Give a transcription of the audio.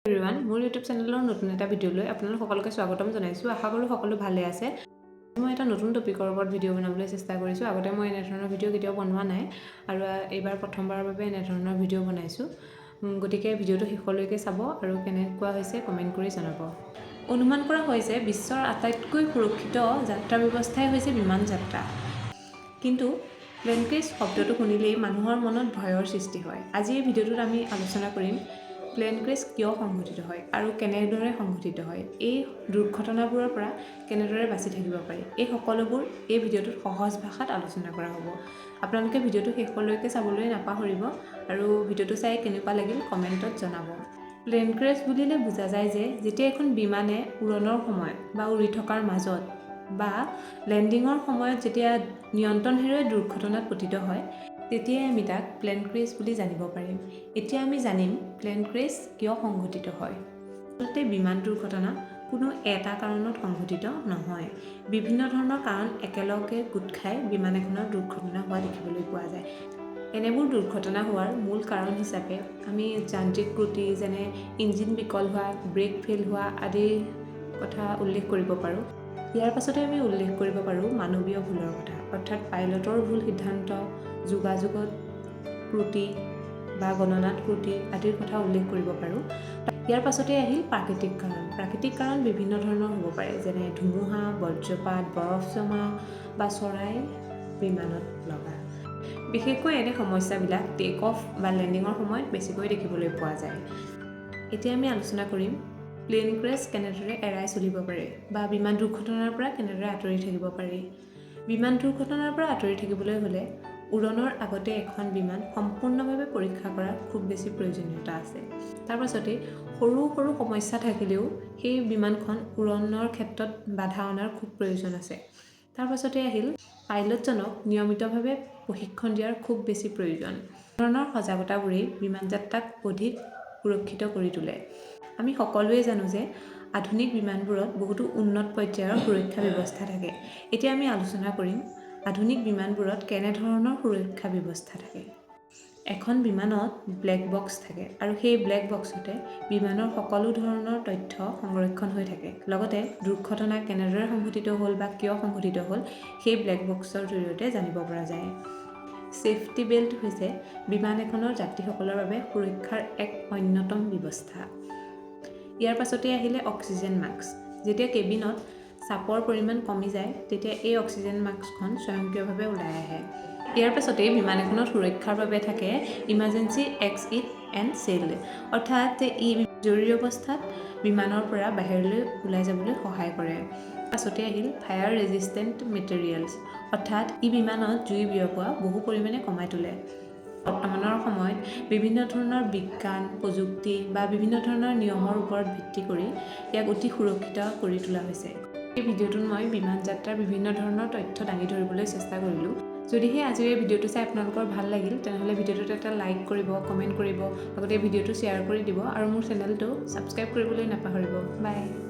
Everyone মোৰ YouTube চেনেলৰ নতুন এটা ভিডিঅ'লৈ আপোনালোক সকলোকে স্বাগতম জনাইছোঁ। আশা কৰোঁ সকলো ভালে আছে। মই এটা নতুন টপিকৰ ওপৰত ভিডিঅ' বনাবলৈ চেষ্টা কৰিছোঁ। আগতে মই এনেধৰণৰ ভিডিঅ' কেতিয়াও বনোৱা নাই আৰু এইবাৰ প্ৰথমবাৰৰ বাবে এনেধৰণৰ ভিডিঅ' বনাইছোঁ। গতিকে ভিডিঅ'টো শেষলৈকে চাব আৰু কেনেকুৱা হৈছে কমেণ্ট কৰি জনাব। অনুমান কৰা হৈছে বিশ্বৰ আটাইতকৈ সুৰক্ষিত যাত্ৰা ব্যৱস্থাই হৈছে বিমান যাত্ৰা। কিন্তু প্লেন ক্ৰেছ শব্দটো শুনিলেই মানুহৰ মনত ভয়ৰ সৃষ্টি হয়। আজি এই ভিডিঅ'টোত আমি আলোচনা কৰিম প্লেন ক্ৰেছ কিয় সংঘটিত হয় আৰু কেনেদৰে সংঘটিত হয়, এই দুৰ্ঘটনাবোৰৰ পৰা কেনেদৰে বাচি থাকিব পাৰি, এই সকলোবোৰ এই ভিডিঅ'টোত সহজ ভাষাত আলোচনা কৰা হ'ব। আপোনালোকে ভিডিঅ'টো শেষলৈকে চাবলৈ নাপাহৰিব আৰু ভিডিঅ'টো চাই কেনেকুৱা লাগিল কমেণ্টত জনাব। প্লেন ক্ৰেছ বুলিলে বুজা যায় যে যেতিয়া এখন বিমানে উৰণৰ সময়ত বা উৰি থকাৰ মাজত বা লেণ্ডিঙৰ সময়ত যেতিয়া নিয়ন্ত্ৰণ হেৰুৱাই দুৰ্ঘটনাত পতিত হয়, তেতিয়াই আমি তাক প্লেন ক্ৰেছ বুলি জানিব পাৰিম। এতিয়া আমি জানিম প্লেন ক্ৰেছ কিয় সংঘটিত হয়। আচলতে বিমান দুৰ্ঘটনা কোনো এটা কাৰণত সংঘটিত নহয়। বিভিন্ন ধৰণৰ কাৰণ একেলগে গোট খাই বিমান এখনৰ দুৰ্ঘটনা হোৱা দেখিবলৈ পোৱা যায়। এনেবোৰ দুৰ্ঘটনা হোৱাৰ মূল কাৰণ হিচাপে আমি যান্ত্ৰিক ত্ৰুটি যেনে ইঞ্জিন বিকল হোৱা, ব্ৰেক ফেইল হোৱা আদিৰ কথা উল্লেখ কৰিব পাৰোঁ। ইয়াৰ পাছতে আমি উল্লেখ কৰিব পাৰোঁ মানৱীয় ভুলৰ কথা, অৰ্থাৎ পাইলটৰ ভুল সিদ্ধান্ত, যোগাযোগত ত্ৰুটি বা গণনাত ত্ৰুটি আদিৰ কথা উল্লেখ কৰিব পাৰোঁ। ইয়াৰ পাছতে আহিল প্ৰাকৃতিক কাৰণ। প্ৰাকৃতিক কাৰণ বিভিন্ন ধৰণৰ হ'ব পাৰে, যেনে ধুমুহা, বজ্ৰপাত, বৰফ জমা বা চৰাই বিমানত লগা। বিশেষকৈ এনে সমস্যাবিলাক টেক অফ বা লেণ্ডিঙৰ সময়ত বেছিকৈ দেখিবলৈ পোৱা যায়। এতিয়া আমি আলোচনা কৰিম প্লেন ক্ৰেছ কেনেদৰে এৰাই চলিব পাৰে বা বিমান দুৰ্ঘটনাৰ পৰা কেনেদৰে আঁতৰি থাকিব পাৰি। বিমান দুৰ্ঘটনাৰ পৰা আঁতৰি থাকিবলৈ হ'লে উৰণৰ আগতে এখন বিমান সম্পূৰ্ণভাৱে পৰীক্ষা কৰাৰ খুব বেছি প্ৰয়োজনীয়তা আছে। তাৰ পাছতে সৰু সৰু সমস্যা থাকিলেও সেই বিমানখন উৰণৰ ক্ষেত্ৰত বাধা অনাৰ খুব প্ৰয়োজন আছে। তাৰ পাছতে আহিল পাইলটজনক নিয়মিতভাৱে প্ৰশিক্ষণ দিয়াৰ খুব বেছি প্ৰয়োজন। এই ধৰণৰ সজাগতাবোৰেই বিমান যাত্ৰাক অধিক সুৰক্ষিত কৰি তোলে। আমি সকলোৱে জানো যে আধুনিক বিমানবোৰত বহুতো উন্নত পৰ্যায়ৰ সুৰক্ষা ব্যৱস্থা থাকে। এতিয়া আমি আলোচনা কৰিম আধুনিক বিমানবোৰত কেনেধৰণৰ সুৰক্ষা ব্যৱস্থা থাকে। এখন বিমানত ব্লেক বক্স থাকে আৰু সেই ব্লেক বক্সতে বিমানৰ সকলো ধৰণৰ তথ্য সংৰক্ষণ হৈ থাকে। লগতে দুৰ্ঘটনা কেনেদৰে সংঘটিত হ'ল বা কিয় সংঘটিত হ'ল সেই ব্লেক বক্সৰ জৰিয়তে জানিব পৰা যায়। ছেফটি বেল্ট হৈছে বিমান এখনৰ যাত্ৰীসকলৰ বাবে সুৰক্ষাৰ এক অন্যতম ব্যৱস্থা। ইয়াৰ পাছতে আহিলে অক্সিজেন মাস্ক। যেতিয়া কেবিনত চাপৰ পৰিমাণ কমি যায় তেতিয়া এই অক্সিজেন মাস্কখন স্বয়ংক্ৰিয়ভাৱে ওলাই আহে। ইয়াৰ পাছতেই বিমান এখনত সুৰক্ষাৰ বাবে থাকে ইমাৰ্জেঞ্চি এক্সিট এণ্ড ছিল্ড, অৰ্থাৎ ই জৰুৰী অৱস্থাত বিমানৰ পৰা বাহিৰলৈ ওলাই যাবলৈ সহায় কৰে। পাছতে আহিল ফায়াৰ ৰেজিষ্টেণ্ট মেটেৰিয়েলছ, অৰ্থাৎ ই বিমানত জুই বিয়পোৱা বহু পৰিমাণে কমাই তোলে। বৰ্তমানৰ সময়ত বিভিন্ন ধৰণৰ বিজ্ঞান, প্ৰযুক্তি বা বিভিন্ন ধৰণৰ নিয়মৰ ওপৰত ভিত্তি কৰি ইয়াক অতি সুৰক্ষিত কৰি তোলা হৈছে। এই ভিডিঅ'টোত মই বিমান যাত্ৰাৰ বিভিন্ন ধৰণৰ তথ্য দাঙি ধৰিবলৈ চেষ্টা কৰিলোঁ। যদিহে আজিৰ এই ভিডিঅ'টো চাই আপোনালোকৰ ভাল লাগিল তেনেহ'লে ভিডিঅ'টোত এটা লাইক কৰিব, কমেণ্ট কৰিব, লগতে ভিডিঅ'টো শ্বেয়াৰ কৰি দিব আৰু মোৰ চেনেলটো ছাবস্ক্ৰাইব কৰিবলৈ নাপাহৰিব। বাই।